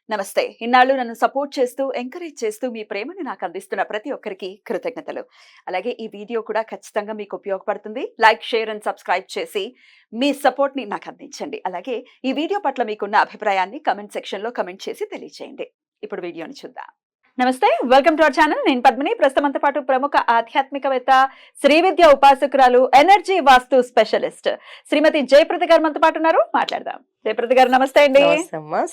నమస్తే. ఇన్నాళ్ళు నన్ను సపోర్ట్ చేస్తూ, ఎంకరేజ్ చేస్తూ మీ ప్రేమని నాకు అందిస్తున్న ప్రతి ఒక్కరికి కృతజ్ఞతలు. అలాగే ఈ వీడియో కూడా ఖచ్చితంగా మీకు ఉపయోగపడుతుంది. లైక్, షేర్ అండ్ సబ్స్క్రైబ్ చేసి మీ సపోర్ట్‌ని నాకు అందించండి. అలాగే ఈ వీడియో పట్ల మీకున్న అభిప్రాయాన్ని కామెంట్ సెక్షన్‌లో కామెంట్ చేసి తెలియజేయండి. ఇప్పుడు వీడియోని చూద్దాం. నమస్తే, వెల్కమ్ టు అవర్ ఛానల్. నేను పద్మిని. ప్రస్తుతంతో పాటు ప్రముఖ ఆధ్యాత్మికవేత్త, శ్రీ విద్య ఉపాసకురాలు, ఎనర్జీ వాస్తు స్పెషలిస్ట్ శ్రీమతి జయప్రద గారు మనతో పాటు ఉన్నారు. మాట్లాడదాం. జయప్రద గారు నమస్తే అండి.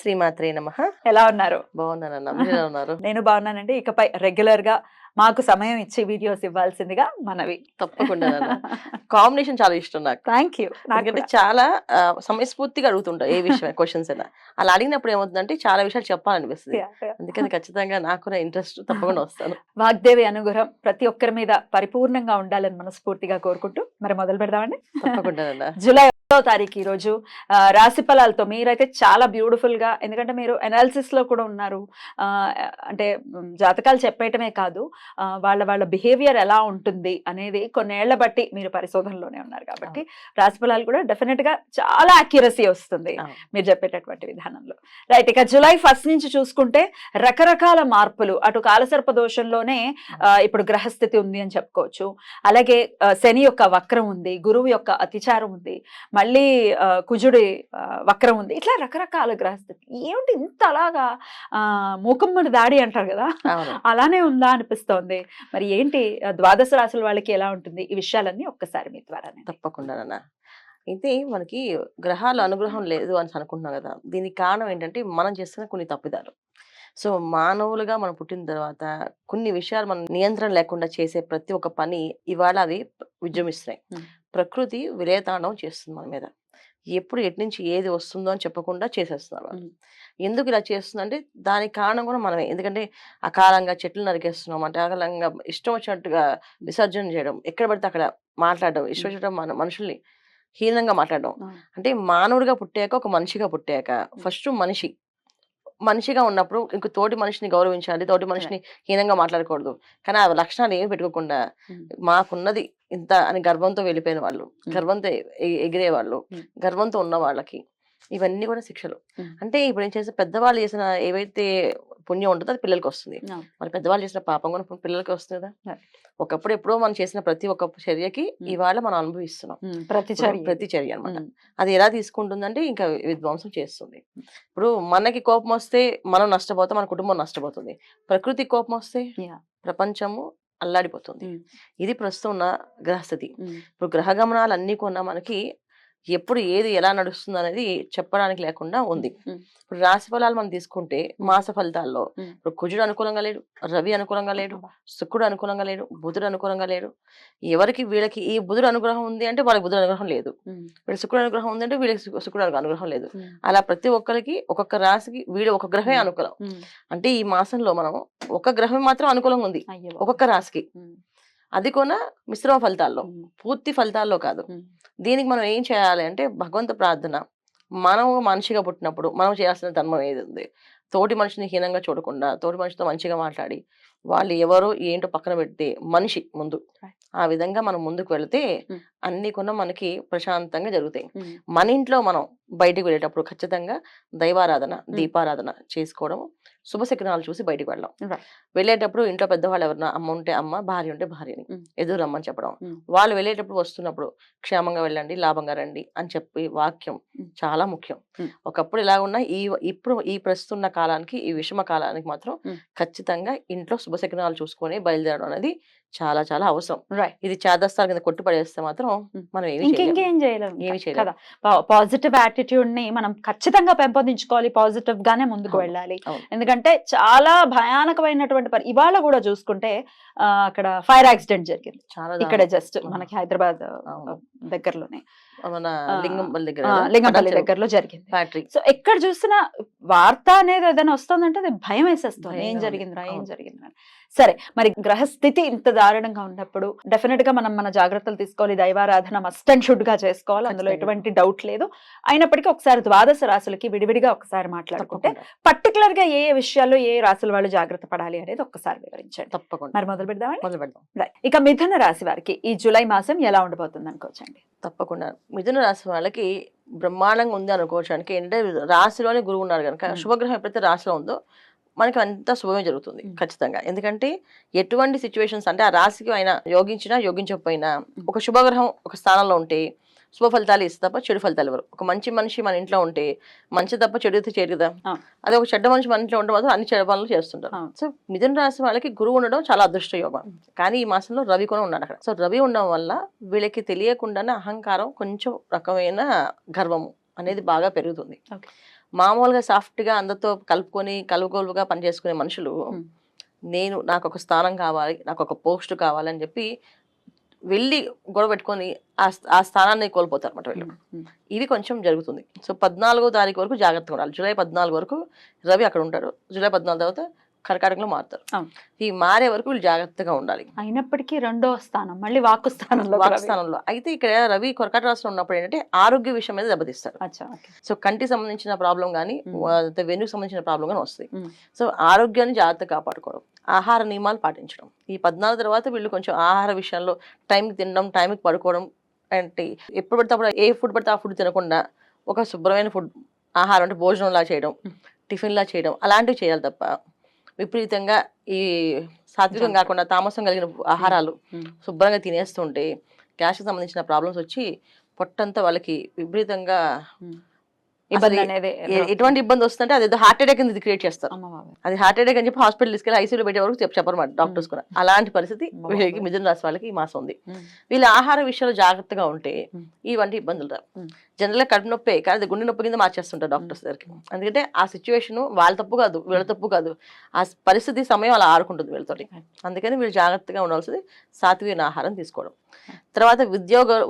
శ్రీమాత్రే నమః. ఎలా ఉన్నారు? బాగున్నానన్నా, మీరు ఎలా ఉన్నారు? నేను బాగున్నానండి. ఇకపై రెగ్యులర్ గా మాకు సమయం ఇచ్చి వీడియోస్ ఇవ్వాల్సిందిగా మనవి. తప్పకుండా కాంబినేషన్ చాలా ఇష్టం నాకు. Thank you. నాకంటే చాలా సమయస్ఫూర్తిగా అడుగుతుంటా ఏ విషయం క్వశ్చన్స్ అయినా. అలా అడిగినప్పుడు ఏమవుతుందంటే చాలా విషయాలు చెప్పాలనిపిస్తుంది. అందుకని ఖచ్చితంగా నాకు ఇంట్రెస్ట్ తప్పకుండా వస్తాను. వాగ్దేవి అనుగ్రహం ప్రతి ఒక్కరి మీద పరిపూర్ణంగా ఉండాలని మనస్ఫూర్తిగా కోరుకుంటూ మరి మొదలు పెడదామండి. తప్పకుండా. జూలై 1వ తారీఖు ఈ రోజు రాశి ఫలాలతో మీరైతే చాలా బ్యూటిఫుల్ గా, ఎందుకంటే మీరు అనాలిసిస్ లో కూడా ఉన్నారు. అంటే జాతకాలు చెప్పేయటమే కాదు, వాళ్ళ బిహేవియర్ ఎలా ఉంటుంది అనేది కొన్నేళ్ల బట్టి మీరు పరిశోధనలోనే ఉన్నారు కాబట్టి రాశి ఫలాలు కూడా డెఫినెట్ గా చాలా అక్యురసీ వస్తుంది మీరు చెప్పేటటువంటి విధానంలో. రైట్, ఇక జూలై 1 నుంచి చూసుకుంటే రకరకాల మార్పులు. అటు కాలసర్ప దోషంలోనే ఇప్పుడు గ్రహస్థితి ఉంది అని చెప్పుకోవచ్చు. అలాగే శని యొక్క వక్రం ఉంది, గురువు యొక్క అతిచారం ఉంది, మళ్ళీ కుజుడి వక్రం ఉంది. ఇట్లా రకరకాల గ్రహస్థితి. ఏమిటి ఇంత అలాగా మూకమ్మడి దాడి అంటారు కదా, అలానే ఉందా అనిపిస్తోంది. మరి ఏంటి ద్వాదశ రాశుల వాళ్ళకి ఎలా ఉంటుంది? ఈ విషయాలన్నీ ఒక్కసారి మీ ద్వారా. తప్పకుండా. అయితే మనకి గ్రహాల అనుగ్రహం లేదు అని అనుకుంటున్నాం కదా, దీనికి కారణం ఏంటంటే మనం చేస్తున్న కొన్ని తప్పిదాలు. సో మానవులుగా మనం పుట్టిన తర్వాత కొన్ని విషయాలు మనం నియంత్రణ లేకుండా చేసే ప్రతి ఒక్క పని ఇవాళ అవి విజృంభిస్తున్నాయి. ప్రకృతి విలయతాండవం చేస్తుంది మన మీద. ఎప్పుడు ఎటు నుంచి ఏది వస్తుందో అని చెప్పకుండా చేసేస్తున్నారు వాళ్ళు. ఎందుకు ఇలా చేస్తుందంటే దానికి కారణం కూడా మనమే. ఎందుకంటే అకాలంగా చెట్లు నరికేస్తున్నాం, అంటే అకాలంగా ఇష్టం వచ్చినట్టుగా విసర్జన చేయడం, ఎక్కడ పడితే అక్కడ మాట్లాడడం, ఇష్టం వచ్చినట్టు మన మనుషుల్ని హీనంగా మాట్లాడడం. అంటే మానవుడిగా పుట్టాక, ఒక మనిషిగా పుట్టాక ఫస్ట్ మనిషిగా ఉన్నప్పుడు ఇంక తోటి మనిషిని గౌరవించాలి, తోటి మనిషిని హీనంగా మాట్లాడకూడదు. కానీ ఆ లక్షణాలు ఏమి పెట్టుకోకుండా మాకున్నది ఇంత అని గర్వంతో వెళ్ళిపోయిన వాళ్ళు, గర్వంతో ఎగిరే వాళ్ళు, గర్వంతో ఉన్న వాళ్ళకి ఇవన్నీ కూడా శిక్షలు. అంటే ఇప్పుడు ఏం చేస్తే పెద్దవాళ్ళు చేసిన ఏవైతే పుణ్యం ఉంటుందో అది పిల్లలకి వస్తుంది. మరి పెద్దవాళ్ళు చేసిన పాపం కూడా పిల్లలకి వస్తుంది కదా. ఒకప్పుడు ఎప్పుడో మనం చేసిన ప్రతి ఒక్క చర్యకి ఇవాళ మనం అనుభవిస్తున్నాం. ప్రతి చర్య అనమాట. అది ఎలా తీసుకుంటుందంటే ఇంకా విధ్వంసం చేస్తుంది. ఇప్పుడు మనకి కోపం వస్తే మనం నష్టపోతాం, మన కుటుంబం నష్టపోతుంది. ప్రకృతి కోపం వస్తే ప్రపంచము అల్లాడిపోతుంది. ఇది ప్రస్తుతం ఉన్న గ్రహస్థితి. ఇప్పుడు గ్రహ గమనాలు అన్ని కొన్నా మనకి ఎప్పుడు ఏది ఎలా నడుస్తుంది అనేది చెప్పడానికి లేకుండా ఉంది. ఇప్పుడు రాశి ఫలాలు మనం తీసుకుంటే మాస ఫలితాల్లో ఇప్పుడు కుజుడు అనుకూలంగా లేడు, రవి అనుకూలంగా లేడు, శుక్రుడు అనుకూలంగా లేడు, బుధుడు అనుకూలంగా లేడు. ఎవరికి వీళ్ళకి ఈ బుధుడు అనుగ్రహం ఉంది అంటే వాళ్ళకి బుధుడు అనుగ్రహం లేదు, వీళ్ళకి శుక్రుడు అనుగ్రహం ఉంది అంటే వీళ్ళకి శుక్రుడు అనుగ్రహం లేదు. అలా ప్రతి ఒక్కరికి ఒక్కొక్క రాశికి వీడు ఒక గ్రహమే అనుకూలం. అంటే ఈ మాసంలో మనం ఒక గ్రహం మాత్రం అనుకూలంగా ఉంది ఒక్కొక్క రాశికి. అది కూడా మిశ్రమ ఫలితాల్లో, పూర్తి ఫలితాల్లో కాదు. దీనికి మనం ఏం చేయాలి అంటే భగవంతు ప్రార్థన. మనం మనిషిగా పుట్టినప్పుడు మనం చేయాల్సిన ధర్మం ఏది ఉంది, తోటి మనిషిని హీనంగా చూడకుండా తోటి మనిషితో మంచిగా మాట్లాడి వాళ్ళు ఎవరో ఏంటో పక్కన పెడితే మనిషి ముందు, ఆ విధంగా మనం ముందుకు వెళితే అన్ని కూడా మనకి ప్రశాంతంగా జరుగుతాయి. మన ఇంట్లో మనం బయటికి వెళ్ళేటప్పుడు ఖచ్చితంగా దైవారాధన, దీపారాధన చేసుకోవడం, శుభశకునాలు చూసి బయటికి వెళ్ళడం. వెళ్ళేటప్పుడు ఇంట్లో పెద్దవాళ్ళు ఎవరన్నా అమ్మ ఉంటే అమ్మ, భార్య ఉంటే భార్యని ఎదురు రమ్మని చెప్పడం. వాళ్ళు వెళ్ళేటప్పుడు వస్తున్నప్పుడు క్షేమంగా వెళ్ళండి, లాభంగా రండి అని చెప్పి వాక్యం చాలా ముఖ్యం. ఒకప్పుడు ఇలా ఉన్న ఇప్పుడు ఈ ప్రస్తున్న కాలానికి, ఈ విషమ కాలానికి మాత్రం ఖచ్చితంగా ఇంట్లో శుభశకునాలు చూసుకొని బయలుదేరడం అనేది చాలా చాలా అవసరం. ఇది చేదస్తాల కింద కొట్టి పడేస్తే మాత్రం మనం ఇంకేం చేయలేము. పాజిటివ్ యాటిట్యూడ్ ని మనం ఖచ్చితంగా పెంపొందించుకోవాలి, పాజిటివ్ గానే ముందుకు వెళ్ళాలి. ఎందుకంటే చాలా భయానకమైనటువంటి ఇవాళ కూడా చూసుకుంటే అక్కడ ఫైర్ యాక్సిడెంట్ జరిగింది ఇక్కడ జస్ట్ మనకి హైదరాబాద్ దగ్గరలోనే, లింగంపల్లి దగ్గరలో జరిగింది. సో ఎక్కడ చూసినా వార్త అనేది ఏదైనా వస్తుందంటే అది భయం వేసేస్తుంది, ఏం జరిగిందిరా. సరే, మరి గ్రహస్థితి ఇంత దారుణంగా ఉన్నప్పుడు డెఫినెట్ గా మనం మన జాగ్రత్తలు తీసుకోవాలి. దైవారాధన మస్ట్ అండ్ షుడ్ గా చేసుకోవాలి, అందులో ఎటువంటి డౌట్ లేదు. అయినప్పటికీ ఒకసారి ద్వాదశ రాశులకి విడివిడిగా ఒకసారి మాట్లాడుకుంటే పర్టికులర్ గా ఏ విషయాల్లో ఏ రాశుల వాళ్ళు జాగ్రత్త పడాలి అనేది ఒక్కసారి వివరించండి. తప్పకుండా. మరి మొదలు పెడదాం. ఇక మిథున రాశి వారికి ఈ జూలై మాసం ఎలా ఉండబోతుంది అనుకోవచ్చండి? తప్పకుండా. మిథున రాశి వాళ్ళకి బ్రహ్మాండంగా ఉంది అనుకోవడానికి ఏంటంటే రాశిలోనే గురువు ఉన్నారు కనుక శుభగ్రహం ఎప్పుడైతే రాశిలో ఉందో మనకి అంతా శుభమే జరుగుతుంది ఖచ్చితంగా. ఎందుకంటే ఎటువంటి సిచ్యువేషన్స్ అంటే ఆ రాశికి ఆయన యోగించినా యోగించకపోయినా ఒక శుభగ్రహం ఒక స్థానంలో ఉంటే శుభ ఫలితాలు ఇస్తే తప్ప చెడు ఫలితాలు ఇవ్వరు. ఒక మంచి మనిషి మన ఇంట్లో ఉంటే మంచి తప్ప చెడు అయితే చేయరు కదా. అదే ఒక చెడ్డ మనిషి మన ఇంట్లో ఉంటే మాత్రం అన్ని చెడు పనులు చేస్తుంటారు. సో మిథున రాశి వాళ్ళకి గురువు ఉండడం చాలా అదృష్ట యోగం. కానీ ఈ మాసంలో రవి కూడా ఉన్నాడు అక్కడ. సో రవి ఉండడం వల్ల వీళ్ళకి తెలియకుండానే అహంకారం, కొంచెం రకమైన గర్వము అనేది బాగా పెరుగుతుంది. మామూలుగా సాఫ్ట్ గా అందరితో కలుపుకొని కలుపుగోలుగా పనిచేసుకునే మనుషులు నాకు ఒక స్థానం కావాలి, నాకు ఒక పోస్ట్ కావాలి అని చెప్పి వెళ్ళి గొడవ పెట్టుకొని ఆ స్థానాన్ని కోల్పోతారు అన్నమాట వీళ్ళు. ఇది కొంచెం జరుగుతుంది. సో 14వ తారీఖు వరకు జాగ్రత్తగా ఉండాలి. జూలై 14 వరకు రవి అక్కడ ఉంటాడు. జూలై 14 తర్వాత కర్కాటకంలో మారుతారు. ఈ మారే వరకు వీళ్ళు జాగ్రత్తగా ఉండాలి. అయినప్పటికీ రెండో స్థానం మళ్ళీ వాక్కు స్థానంలో అయితే ఇక్కడ రవి కర్కాటక రాశిలో ఉన్నప్పుడు ఏంటంటే ఆరోగ్య విషయం మీద దెబ్బతీస్తారు. సో కంటికి సంబంధించిన ప్రాబ్లం కానీ వెన్నుకు సంబంధించిన ప్రాబ్లం కానీ వస్తాయి. సో ఆరోగ్యాన్ని జాగ్రత్తగా కాపాడుకోవడం, ఆహార నియమాలు పాటించడం. ఈ 14 తర్వాత వీళ్ళు కొంచెం ఆహార విషయంలో టైంకి తినడం, టైంకి పడుకోవడం, అంటే ఎప్పుడు పడితే అప్పుడు ఏ ఫుడ్ పడితే ఆ ఫుడ్ తినకుండా ఒక శుభ్రమైన ఫుడ్ ఆహారం అంటే భోజనంలా చేయడం, టిఫిన్లా చేయడం అలాంటివి చేయాలి తప్ప విపరీతంగా ఈ సాత్వికం కాకుండా తామసం కలిగిన ఆహారాలు శుభ్రంగా తినేస్తుంటే గ్యాస్కి సంబంధించిన ప్రాబ్లమ్స్ వచ్చి పొట్టంతా వాళ్ళకి విపరీతంగా ఎటువంటి ఇబ్బంది వస్తుంటే అదేదో హార్ట్ అటాక్ కింద క్రియేట్ చేస్తారు. అది హార్ట్ అటాక్ అని చెప్పి హాస్పిటల్ తీసుకెళ్ళి ఐసీయూలో పెట్టే వరకు చెప్పరు డాక్టర్స్ కూడా. అలాంటి పరిస్థితి వీళ్ళకి మిథున రాశి వాళ్ళకి ఈ మాసం ఉంది. వీళ్ళ ఆహార విషయాలు జాగ్రత్తగా ఉంటే ఇవంటి ఇబ్బందులు రావు. జనరల్ గా కడుపు నొప్పి కానీ అది గుండె నొప్పి కింద మార్చేస్తుంటారు డాక్టర్స్ దగ్గరికి. ఎందుకంటే ఆ సిచ్యువేషన్ వాళ్ళ తప్పు కాదు, వీళ్ళ తప్పు కాదు, ఆ పరిస్థితి సమయం అలా ఆడుకుంటుంది వీళ్ళతోటి. అందుకని వీళ్ళు జాగ్రత్తగా ఉండాల్సింది సాత్విక ఆహారం తీసుకోవడం. తర్వాత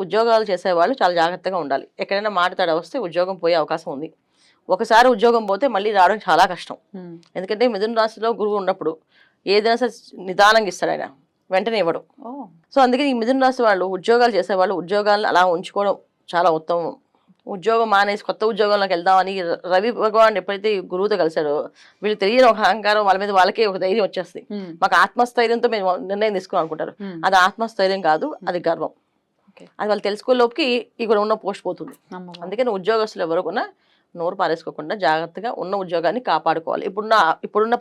ఉద్యోగాలు చేసేవాళ్ళు చాలా జాగ్రత్తగా ఉండాలి. ఎక్కడైనా మాట తేడా వస్తే ఉద్యోగం పోయే అవకాశం ఉంది. ఒకసారి ఉద్యోగం పోతే మళ్ళీ రావడం చాలా కష్టం. ఎందుకంటే మిథున రాశిలో గురువు ఉన్నప్పుడు ఏదైనా సరే నిదానంగా ఇస్తాడు ఆయన, వెంటనే ఇవ్వడం. సో అందుకని ఈ మిథున రాశి వాళ్ళు ఉద్యోగాలు చేసేవాళ్ళు ఉద్యోగాలను అలా ఉంచుకోవడం చాలా ఉత్తమం. ఉద్యోగం మానేసి కొత్త ఉద్యోగంలోకి వెళ్దామని రవి భగవాన్ ఎప్పుడైతే గురువుతో కలిశారో వీళ్ళు తెలియని ఒక అహంకారం వాళ్ళ మీద వాళ్ళకే ఒక ధైర్యం వచ్చేస్తుంది. మాకు ఆత్మస్థైర్యంతో మేము నిర్ణయం తీసుకోవాలి అనుకుంటారు. అది ఆత్మస్థైర్యం కాదు, అది గర్వం. అది వాళ్ళు తెలుసుకోలోపుకి ఇక్కడ ఉన్న పోస్ట్ పోతుంది. అందుకని ఉద్యోగస్తులు ఎవరు కూడా నోరు పారేసుకోకుండా జాగ్రత్తగా ఉన్న ఉద్యోగాన్ని కాపాడుకోవాలి. ఇప్పుడున్న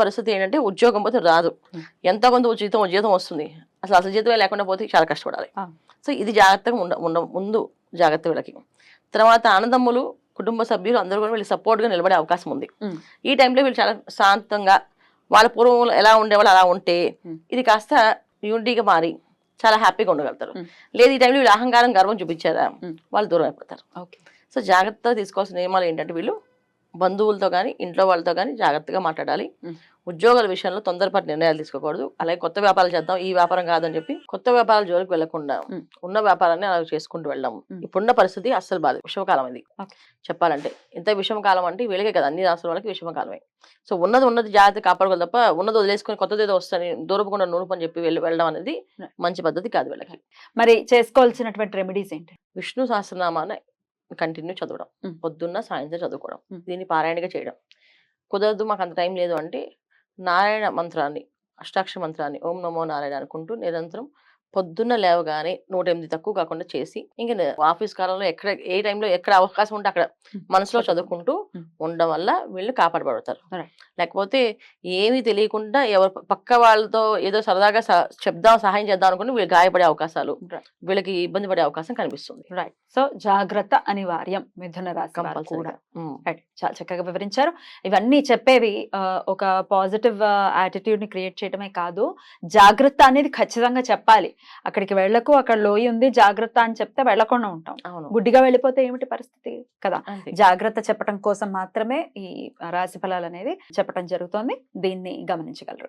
పరిస్థితి ఏంటంటే ఉద్యోగం పోతే రాదు, ఎంత కొంత జీతం వస్తుంది, అసలు జీతమే లేకుండా పోతే చాలా కష్టపడాలి. సో ఇది జాగ్రత్తగా ముందు జాగ్రత్త వీళ్ళకి. తర్వాత అన్నదమ్ములు, కుటుంబ సభ్యులు అందరూ కూడా వీళ్ళు సపోర్ట్గా నిలబడే అవకాశం ఉంది. ఈ టైంలో వీళ్ళు చాలా శాంతంగా వాళ్ళ పూర్వంలో ఎలా ఉండేవాళ్ళు అలా ఉంటే ఇది కాస్త యూనిటీగా మారి చాలా హ్యాపీగా ఉండగలుగుతారు. లేదు ఈ టైంలో వీళ్ళు అహంకారం, గర్వం చూపించారా వాళ్ళు దూరం అయిపోతారు. సో జాగ్రత్తగా తీసుకోవాల్సిన నియమాలు ఏంటంటే వీళ్ళు బంధువులతో కానీ ఇంట్లో వాళ్ళతో కానీ జాగ్రత్తగా మాట్లాడాలి. ఉద్యోగాల విషయంలో తొందరపాటు నిర్ణయాలు తీసుకోకూడదు. అలాగే కొత్త వ్యాపారాలు చేద్దాం, ఈ వ్యాపారం కాదని చెప్పి కొత్త వ్యాపారాల జోలికి వెళ్లకుండా ఉన్న వ్యాపారాన్ని అలా చేసుకుంటూ వెళ్ళాం. ఇప్పుడున్న పరిస్థితి అస్సలు బాధ, విషమకాలం ఇది చెప్పాలంటే. ఇంత విషమకాలం అంటే వీళ్ళకే కదా, అన్ని రాష్ట్రాల వాళ్ళకి విషమకాలమే. సో ఉన్నది జాగ్రత్త కాపాడుకోవాలి తప్ప ఉన్నది వదిలేసుకుని కొత్తది ఏదో వస్తుంది దూరపకుండా నూనె అని చెప్పి వెళ్ళడం అనేది మంచి పద్ధతి కాదు వీళ్ళకి. మరి చేసుకోవాల్సినటువంటి రెమెడీస్ ఏంటి? విష్ణు సహస్రనామాన్ని కంటిన్యూ చదవడం, పొద్దున్న సాయంత్రం చదువుకోవడం, దీన్ని పారాయణగా చేయడం. కుదరదు మాకు అంత టైం లేదు అంటే నారాయణ మంత్రాన్ని, అష్టాక్షర మంత్రాన్ని ఓం నమో నారాయణ అనుకుంటూ నిరంతరం పొద్దున్న లేవగానే 108 తక్కువ కాకుండా చేసి ఇంకా ఆఫీస్ కాలంలో ఏ టైంలో ఎక్కడ అవకాశం ఉంటే అక్కడ మనసులో చదువుకుంటూ ఉండడం వల్ల వీళ్ళు కాపాడబడతారు. లేకపోతే ఏమీ తెలియకుండా ఎవరు పక్క వాళ్ళతో ఏదో సరదాగా చెప్దాం, సహాయం చేద్దాం అనుకుంటే వీళ్ళు గాయపడే అవకాశాలు, వీళ్ళకి ఇబ్బంది పడే అవకాశం కనిపిస్తుంది. రైట్. సో జాగ్రత్త అనివార్యం మిథున రాశి కూడా. చాలా చక్కగా వివరించారు. ఇవన్నీ చెప్పేవి ఒక పాజిటివ్ యాటిట్యూడ్ ని క్రియేట్ చేయడమే కాదు, జాగ్రత్త అనేది ఖచ్చితంగా చెప్పాలి. అక్కడికి వెళ్ళకు, అక్కడ లోయ ఉంది జాగ్రత్త అని చెప్తే వెళ్ళకుండా ఉంటాం. గుడ్డిగా వెళ్ళిపోతే ఏమిటి పరిస్థితి కదా. జాగ్రత్త చెప్పడం కోసం మాత్రమే ఈ రాశి ఫలాలు అనేది చెప్పడం జరుగుతోంది. దీన్ని గమనించగలరు.